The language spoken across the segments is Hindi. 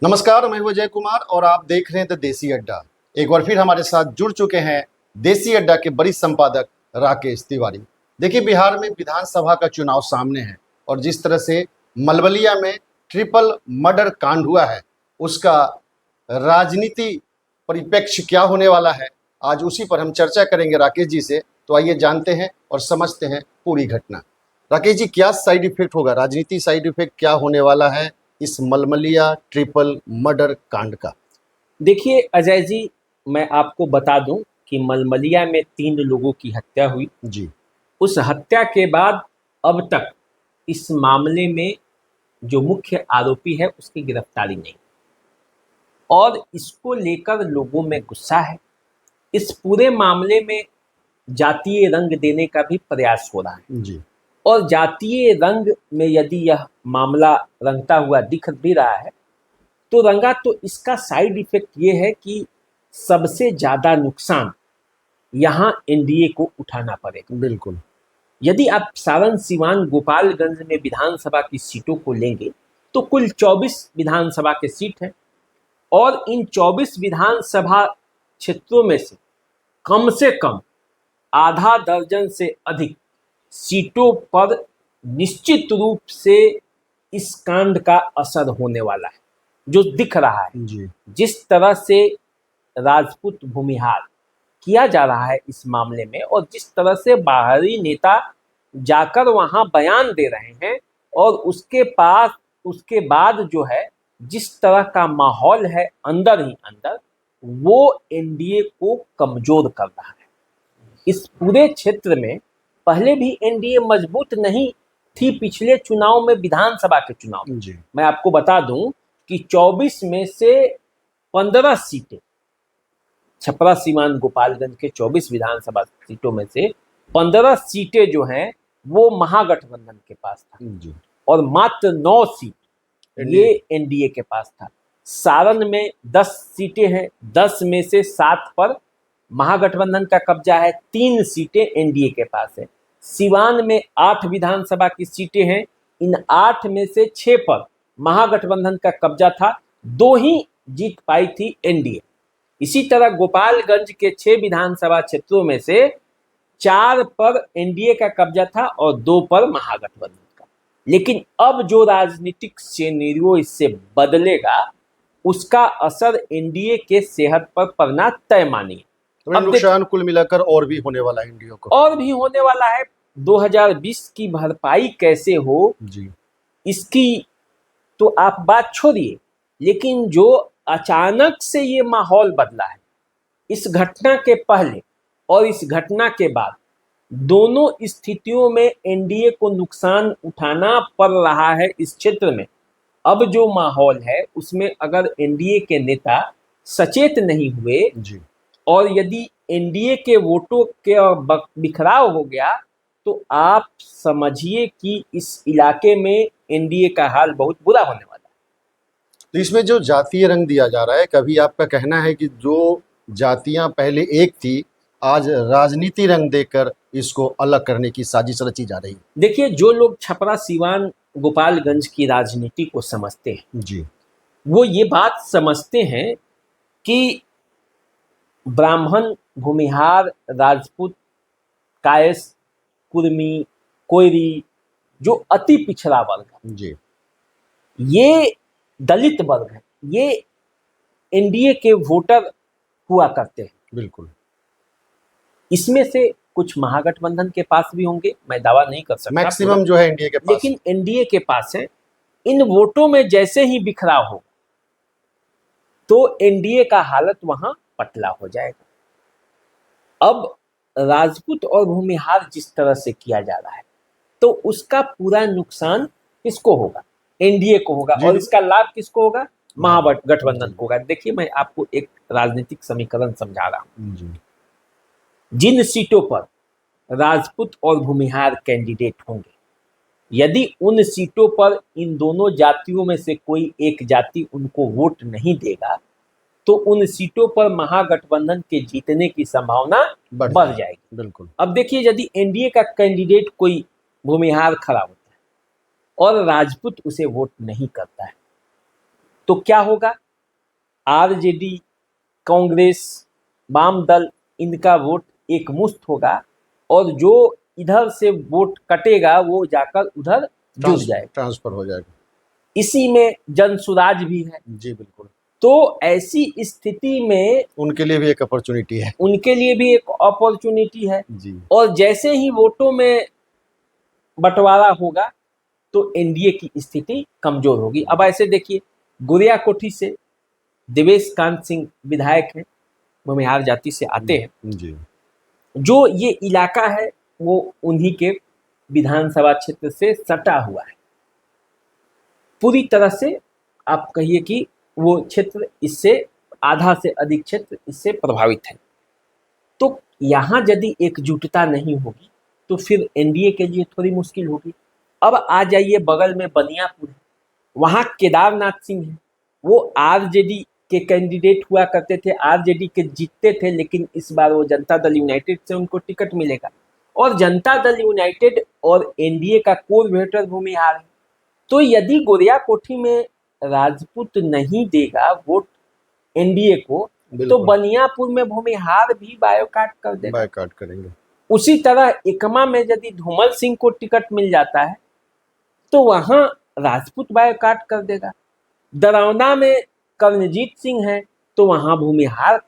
नमस्कार, मैं हूं अजय कुमार और आप देख रहे हैं द देसी अड्डा। एक बार फिर हमारे साथ जुड़ चुके हैं देसी अड्डा के वरिष्ठ संपादक राकेश तिवारी। देखिए, बिहार में विधानसभा का चुनाव सामने है और जिस तरह से मलबलिया में ट्रिपल मर्डर कांड हुआ है, उसका राजनीति परिप्रेक्ष्य क्या होने वाला है, आज उसी पर हम चर्चा करेंगे राकेश जी से। तो आइए जानते हैं और समझते हैं पूरी घटना। राकेश जी, क्या साइड इफेक्ट होगा, राजनीति साइड इफेक्ट क्या होने वाला है इस मलमलिया ट्रिपल मर्डर कांड का? देखिए अजय जी, मैं आपको बता दूं कि मलमलिया में 3 लोगों की हत्या हुई। जी। उस हत्या के बाद अब तक इस मामले में जो मुख्य आरोपी है उसकी गिरफ्तारी नहीं, और इसको लेकर लोगों में गुस्सा है। इस पूरे मामले में जातीय रंग देने का भी प्रयास हो रहा है, जी। और जातीय रंग में यदि यह मामला रंगता हुआ दिख भी रहा है तो रंगा तो इसका साइड इफेक्ट ये है कि सबसे ज़्यादा नुकसान यहाँ एनडीए को उठाना पड़ेगा। बिल्कुल। यदि आप सारण, सिवान, गोपालगंज में विधानसभा की सीटों को लेंगे तो कुल 24 विधानसभा के सीट हैं, और इन 24 विधानसभा क्षेत्रों में से कम आधा दर्जन से अधिक सीटों पर निश्चित रूप से इस कांड का असर होने वाला है। जो दिख रहा है, जी। जिस तरह से राजपूत भूमिहार किया जा रहा है इस मामले में, और जिस तरह से बाहरी नेता जाकर वहां बयान दे रहे हैं, और उसके बाद जो है जिस तरह का माहौल है अंदर ही अंदर, वो एनडीए को कमजोर कर रहा है। इस पूरे क्षेत्र में पहले भी एनडीए मजबूत नहीं थी। पिछले चुनाव में, विधानसभा के चुनाव में, जी। मैं आपको बता दूं कि 24 में से 15 सीटें, छपरा, सीवान, गोपालगंज के 24 विधानसभा सीटों में से 15 सीटें जो हैं वो महागठबंधन के पास था, जी। और मात्र 9 सीट ये एनडीए के पास था। सारण में 10 सीटें हैं, 10 में से 7 पर महागठबंधन का कब्जा है, 3 सीटें एनडीए के पास है। सिवान में 8 विधानसभा की सीटें हैं, इन 8 में से 6 पर महागठबंधन का कब्जा था, 2 ही जीत पाई थी एनडीए। इसी तरह गोपालगंज के 6 विधानसभा क्षेत्रों में से 4 पर एनडीए का कब्जा था और 2 पर महागठबंधन का। लेकिन अब जो राजनीतिक सिनेरियो इससे बदलेगा, उसका असर एनडीए के सेहत पर पड़ना तय मानिए। तो नुकसान कुल मिलाकर और भी होने वाला है इंडिया को, और भी होने वाला है। 2020 की भरपाई कैसे हो जी, इसकी तो आप बात छोड़िए, लेकिन जो अचानक से ये माहौल बदला है, इस घटना के पहले और इस घटना के बाद, दोनों स्थितियों में एनडीए को नुकसान उठाना पड़ रहा है। इस क्षेत्र में अब जो माहौल है उसमें अगर एनडीए के नेता सचेत नहीं हुए, जी, और यदि एनडीए के वोटों के बिखराव हो गया, तो आप समझिए कि इस इलाके में एनडीए का हाल बहुत बुरा होने वाला है। तो इसमें जो जातीय रंग दिया जा रहा है, कभी आपका कहना है कि जो जातियां पहले एक थी, आज राजनीति रंग देकर इसको अलग करने की साजिश रची जा रही है? देखिए, जो लोग छपरा, सीवान, गोपालगंज की राजनीति को समझते हैं, जी। वो ये बात समझते हैं कि ब्राह्मण, भूमिहार, राजपूत, कायस, कुर्मी, कोयरी, जो अति पिछड़ा वर्ग है, जी। ये दलित वर्ग है, ये एनडीए के वोटर हुआ करते हैं। बिल्कुल। इसमें से कुछ महागठबंधन के पास भी होंगे, मैं दावा नहीं कर सकता मैक्सिमम जो है इंडिया के पास, लेकिन एनडीए के पास है। इन वोटों में जैसे ही बिखराव हो तो एनडीए का हालत वहां पतला हो जाएगा। अब राजपूत और भूमिहार जिस तरह से किया जा रहा है, तो उसका पूरा नुकसान किसको होगा? एनडीए को होगा। और इसका लाभ किसको होगा? महागठबंधन को होगा। देखिए, मैं आपको एक राजनीतिक समीकरण समझा रहा हूं। जिन सीटों पर राजपूत और भूमिहार कैंडिडेट होंगे, यदि उन सीटों पर इन दोनों जातियों में से कोई एक जाति उनको वोट नहीं देगा, तो उन सीटों पर महागठबंधन के जीतने की संभावना बढ़ जाएगी। बिल्कुल। अब देखिए, यदि एनडीए का कैंडिडेट कोई भूमिहार खड़ा होता है और राजपूत उसे वोट नहीं करता है, तो क्या होगा, आरजेडी, कांग्रेस, वाम दल, इनका वोट एक मुश्त होगा और जो इधर से वोट कटेगा वो जाकर उधर जुड़ जाएगा, ट्रांसफर हो जाएगा। इसी में जन सुराज भी है। जी बिल्कुल। तो ऐसी स्थिति में उनके लिए भी एक अपॉर्चुनिटी है। उनके लिए भी एक अपॉर्चुनिटी है। जी। और जैसे ही वोटों में बंटवारा होगा तो एनडीए की स्थिति कमजोर होगी। अब ऐसे देखिए, गुरिया कोठी से देवेश कांत सिंह विधायक हैं, भूमिहार जाति से आते हैं। जी। जो ये इलाका है वो उन्हीं के विधानसभा क्षेत्र से सटा हुआ है, पूरी तरह से आप कहिए कि वो क्षेत्र इससे आधा से अधिक क्षेत्र इससे प्रभावित है। तो यहाँ यदि एकजुटता नहीं होगी तो फिर एनडीए के लिए थोड़ी मुश्किल होगी। अब आ जाइए बगल में बनियापुर है, वहाँ केदारनाथ सिंह है, वो आरजेडी के कैंडिडेट हुआ करते थे, आरजेडी के जीतते थे, लेकिन इस बार वो जनता दल यूनाइटेड से उनको टिकट मिलेगा और जनता दल यूनाइटेड और एनडीए का कोर वोटर भूमिहार है। तो यदि गोरिया कोठी में राजपूत नहीं देगा वोट एनडीए को तो बनियापुर में भूमिहार भी बायोकाट कर देगा, बायोकाट करेंगे। उसी उसी तरह एकमा में यदि धूमल सिंह को टिकट मिल जाता है तो वहां राजपूत बायोकाट कर देगा। दरौंदा में कर्णजीत सिंह है तो वहां भूमिहार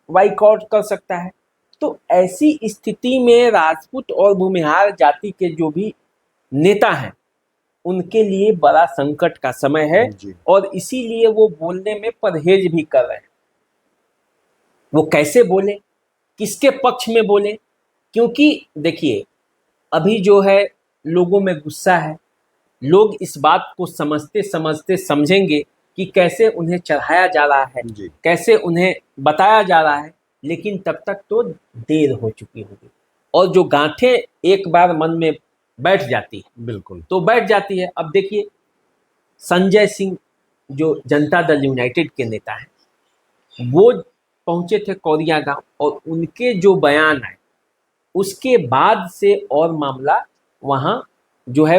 बाइकआउट कर सकता है। तो ऐसी स्थिति में राजपूत और भूमिहार जाति के जो भी नेता हैं उनके लिए बड़ा संकट का समय है और इसीलिए वो बोलने में परहेज भी कर रहे हैं। वो कैसे बोले, किसके पक्ष में बोले, क्योंकि देखिए अभी जो है लोगों में गुस्सा है, लोग इस बात को समझते समझते समझेंगे कि कैसे उन्हें चढ़ाया जा रहा है, कैसे उन्हें बताया जा रहा है, लेकिन तब तक तो देर हो चुकी होगी और जो गांठें एक बार मन में बैठ जाती है बिल्कुल तो बैठ जाती है। अब देखिए संजय सिंह जो जनता दल यूनाइटेड के नेता हैं वो पहुंचे थे कौरिया गांव और उनके जो बयान आए उसके बाद से और मामला वहां जो है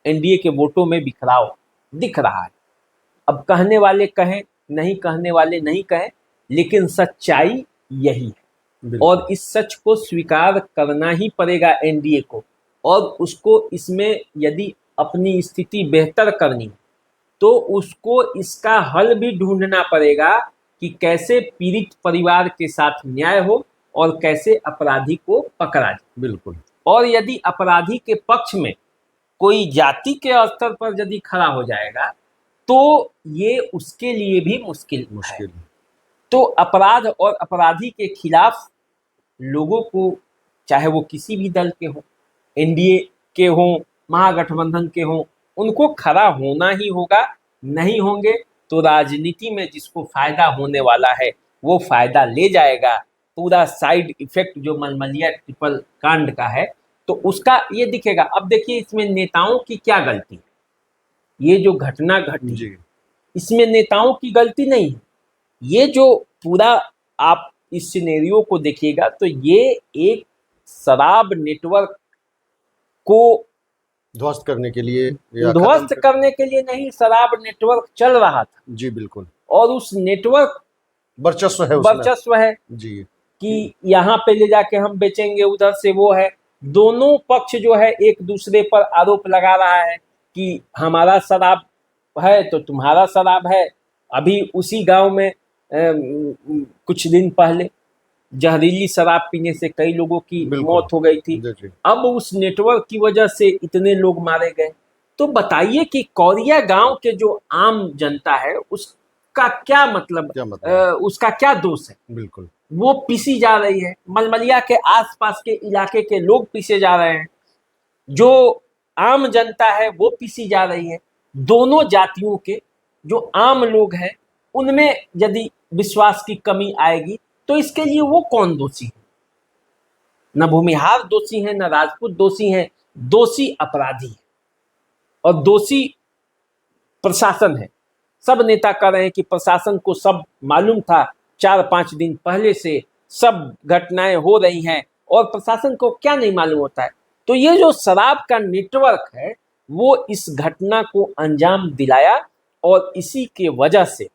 एनडीए के वोटों में बिखराव दिख रहा है। अब कहने वाले कहें, नहीं कहने वाले नहीं कहें, लेकिन सच्चाई यही है और इस सच को स्वीकार करना ही पड़ेगा एनडीए को और उसको इसमें यदि अपनी स्थिति बेहतर करनी है तो उसको इसका हल भी ढूंढना पड़ेगा कि कैसे पीड़ित परिवार के साथ न्याय हो और कैसे अपराधी को पकड़ा जाए। बिल्कुल। और यदि अपराधी के पक्ष में कोई जाति के स्तर पर यदि खड़ा हो जाएगा तो ये उसके लिए भी मुश्किल है। तो अपराध और अपराधी के खिलाफ लोगों को, चाहे वो किसी भी दल के हों, एनडीए के हों, महागठबंधन के हों, उनको खड़ा होना ही होगा। नहीं होंगे तो राजनीति में जिसको फायदा होने वाला है वो फायदा ले जाएगा। पूरा साइड इफेक्ट जो मलमलिया ट्रिपल कांड का है तो उसका ये दिखेगा। अब देखिए इसमें नेताओं की क्या गलती है, ये जो घटना घटी इसमें नेताओं की गलती नहीं है। ये जो पूरा आप इस सिनेरियो को देखिएगा तो ये एक शराब नेटवर्क को ध्वस्त करने के लिए, ध्वस्त करने के लिए नहीं, शराब नेटवर्क चल रहा था। जी बिल्कुल। और उस नेटवर्क वर्चस्व है जी कि यहाँ पे ले जाके हम बेचेंगे, उधर से वो है। दोनों पक्ष जो है एक दूसरे पर आरोप लगा रहा है कि हमारा शराब है तो तुम्हारा शराब है। अभी उसी गांव में कुछ दिन पहले जहरीली शराब पीने से कई लोगों की मौत हो गई थी। अब उस नेटवर्क की वजह से इतने लोग मारे गए। तो बताइए कि कौरिया गांव के जो आम जनता है उसका क्या मतलब, उसका क्या दोष है। बिल्कुल वो पीसी जा रही है, मलमलिया के आसपास के इलाके के लोग पीसे जा रहे हैं, जो आम जनता है वो पीसी जा रही है। दोनों जातियों के जो आम लोग हैं उनमें यदि विश्वास की कमी आएगी तो इसके लिए वो कौन दोषी है? न भूमिहार दोषी है, न राजपूत दोषी है, दोषी अपराधी है और दोषी प्रशासन है। सब नेता कह रहे हैं कि प्रशासन को सब मालूम था, 4-5 दिन पहले से सब घटनाएं हो रही हैं और प्रशासन को क्या नहीं मालूम होता है। तो ये जो शराब का नेटवर्क है वो इस घटना को अंजाम दिलाया और इसी के वजह से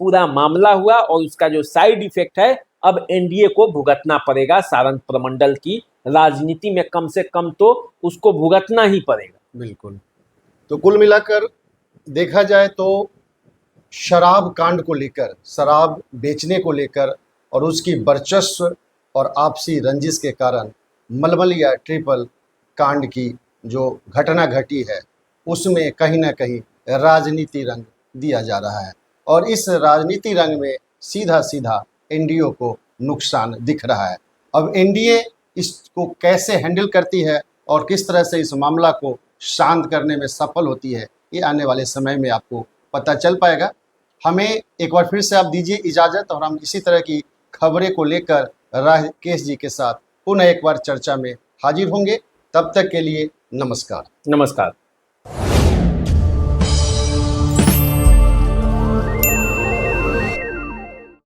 पूरा मामला हुआ और उसका जो साइड इफेक्ट है अब एनडीए को भुगतना पड़ेगा। सारंग प्रमंडल की राजनीति में कम से कम तो उसको भुगतना ही पड़ेगा। बिल्कुल। तो कुल मिलाकर देखा जाए तो शराब कांड को लेकर, शराब बेचने को लेकर और उसकी वर्चस्व और आपसी रंजिश के कारण मलमल या ट्रिपल कांड की जो घटना घटी है उसमें कहीं ना कहीं राजनीति रंग दिया जा रहा है और इस राजनीति रंग में सीधा सीधा एनडीए को नुकसान दिख रहा है। अब एनडीए इसको कैसे हैंडल करती है और किस तरह से इस मामला को शांत करने में सफल होती है, ये आने वाले समय में आपको पता चल पाएगा। हमें एक बार फिर से आप दीजिए इजाज़त और हम इसी तरह की खबरें को लेकर राकेश जी के साथ पुनः एक बार चर्चा में हाजिर होंगे। तब तक के लिए नमस्कार। नमस्कार।